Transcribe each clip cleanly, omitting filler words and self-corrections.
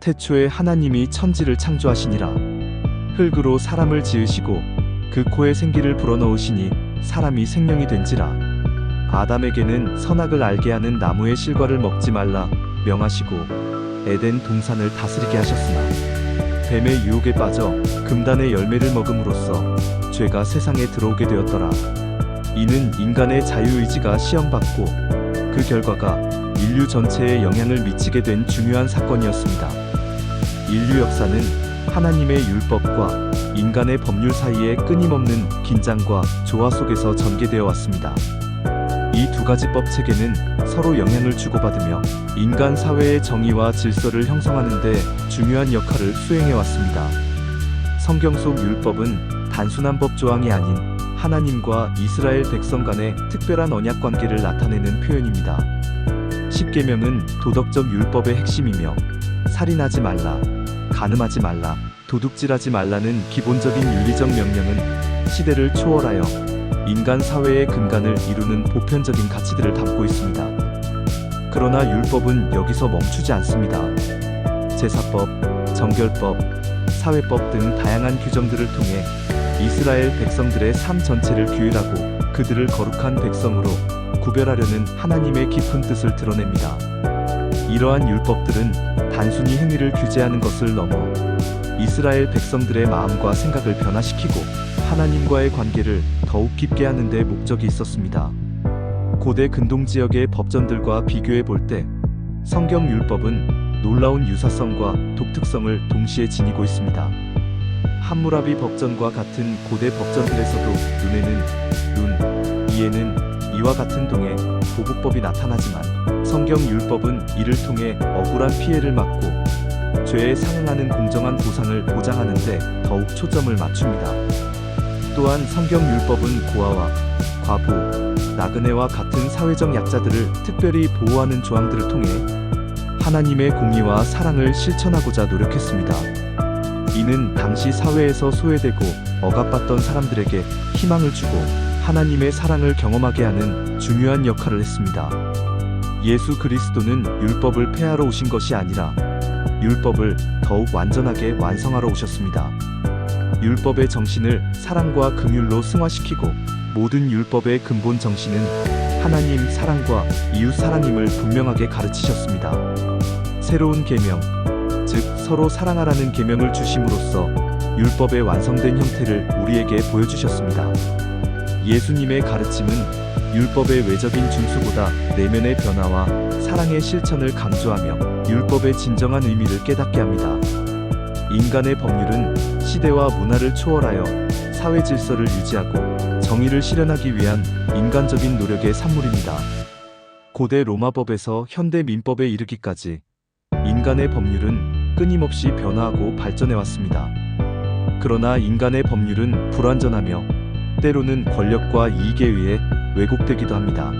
태초에 하나님이 천지를 창조하시니라. 흙으로 사람을 지으시고 그 코에 생기를 불어넣으시니 사람이 생명이 된지라. 아담에게는 선악을 알게 하는 나무의 실과를 먹지 말라 명하시고 에덴 동산을 다스리게 하셨으나 뱀의 유혹에 빠져 금단의 열매를 먹음으로써 죄가 세상에 들어오게 되었더라. 이는 인간의 자유의지가 시험받고 그 결과가 인류 전체에 영향을 미치게 된 중요한 사건이었습니다. 인류 역사는 하나님의 율법과 인간의 법률 사이의 끊임없는 긴장과 조화 속에서 전개되어 왔습니다. 이 두 가지 법 체계는 서로 영향을 주고받으며 인간 사회의 정의와 질서를 형성하는 데 중요한 역할을 수행해 왔습니다. 성경 속 율법은 단순한 법 조항이 아닌 하나님과 이스라엘 백성 간의 특별한 언약 관계를 나타내는 표현입니다. 십계명은 도덕적 율법의 핵심이며 살인하지 말라, 간음하지 말라, 도둑질하지 말라는 기본적인 윤리적 명령은 시대를 초월하여 인간 사회의 근간을 이루는 보편적인 가치들을 담고 있습니다. 그러나 율법은 여기서 멈추지 않습니다. 제사법, 정결법, 사회법 등 다양한 규정들을 통해 이스라엘 백성들의 삶 전체를 규율하고 그들을 거룩한 백성으로 구별하려는 하나님의 깊은 뜻을 드러냅니다. 이러한 율법들은 단순히 행위를 규제하는 것을 넘어 이스라엘 백성들의 마음과 생각을 변화시키고 하나님과의 관계를 더욱 깊게 하는 데 목적이 있었습니다. 고대 근동 지역의 법전들과 비교해 볼 때 성경 율법은 놀라운 유사성과 독특성을 동시에 지니고 있습니다. 함무라비 법전과 같은 고대 법전들에서도 눈에는 눈, 이에는 이와 같은 동의, 보복법이 나타나지만 성경 율법은 이를 통해 억울한 피해를 막고 죄에 상응하는 공정한 보상을 보장하는 데 더욱 초점을 맞춥니다. 또한 성경 율법은 고아와 과부, 나그네와 같은 사회적 약자들을 특별히 보호하는 조항들을 통해 하나님의 공의와 사랑을 실천하고자 노력했습니다. 이는 당시 사회에서 소외되고 억압받던 사람들에게 희망을 주고 하나님의 사랑을 경험하게 하는 중요한 역할을 했습니다. 예수 그리스도는 율법을 폐하러 오신 것이 아니라 율법을 더욱 완전하게 완성하러 오셨습니다. 율법의 정신을 사랑과 긍휼로 승화시키고 모든 율법의 근본 정신은 하나님 사랑과 이웃 사랑임을 분명하게 가르치셨습니다. 새로운 계명, 즉 서로 사랑하라는 계명을 주심으로써 율법의 완성된 형태를 우리에게 보여주셨습니다. 예수님의 가르침은 율법의 외적인 준수보다 내면의 변화와 사랑의 실천을 강조하며 율법의 진정한 의미를 깨닫게 합니다. 인간의 법률은 시대와 문화를 초월하여 사회 질서를 유지하고 정의를 실현하기 위한 인간적인 노력의 산물입니다. 고대 로마법에서 현대 민법에 이르기까지 인간의 법률은 끊임없이 변화하고 발전해왔습니다. 그러나 인간의 법률은 불완전하며 때로는 권력과 이익에 의해 왜곡되기도 합니다.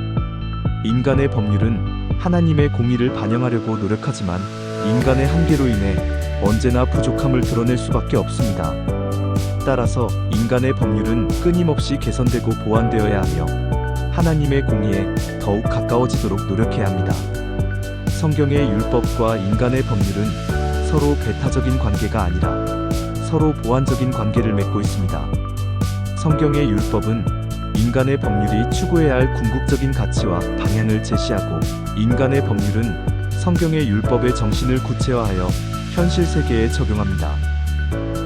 인간의 법률은 하나님의 공의를 반영하려고 노력하지만 인간의 한계로 인해 언제나 부족함을 드러낼 수밖에 없습니다. 따라서 인간의 법률은 끊임없이 개선되고 보완되어야 하며 하나님의 공의에 더욱 가까워지도록 노력해야 합니다. 성경의 율법과 인간의 법률은 서로 배타적인 관계가 아니라 서로 보완적인 관계를 맺고 있습니다. 성경의 율법은 인간의 법률이 추구해야 할 궁극적인 가치와 방향을 제시하고 인간의 법률은 성경의 율법의 정신을 구체화하여 현실 세계에 적용합니다.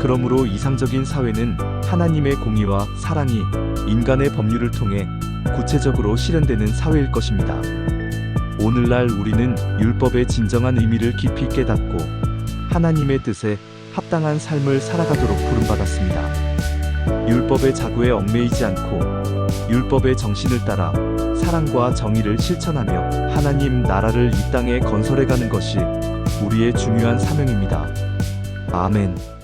그러므로 이상적인 사회는 하나님의 공의와 사랑이 인간의 법률을 통해 구체적으로 실현되는 사회일 것입니다. 오늘날 우리는 율법의 진정한 의미를 깊이 깨닫고 하나님의 뜻에 합당한 삶을 살아가도록 부름받았습니다. 율법의 자구에 얽매이지 않고 율법의 정신을 따라 사랑과 정의를 실천하며 하나님 나라를 이 땅에 건설해가는 것이 우리의 중요한 사명입니다. 아멘.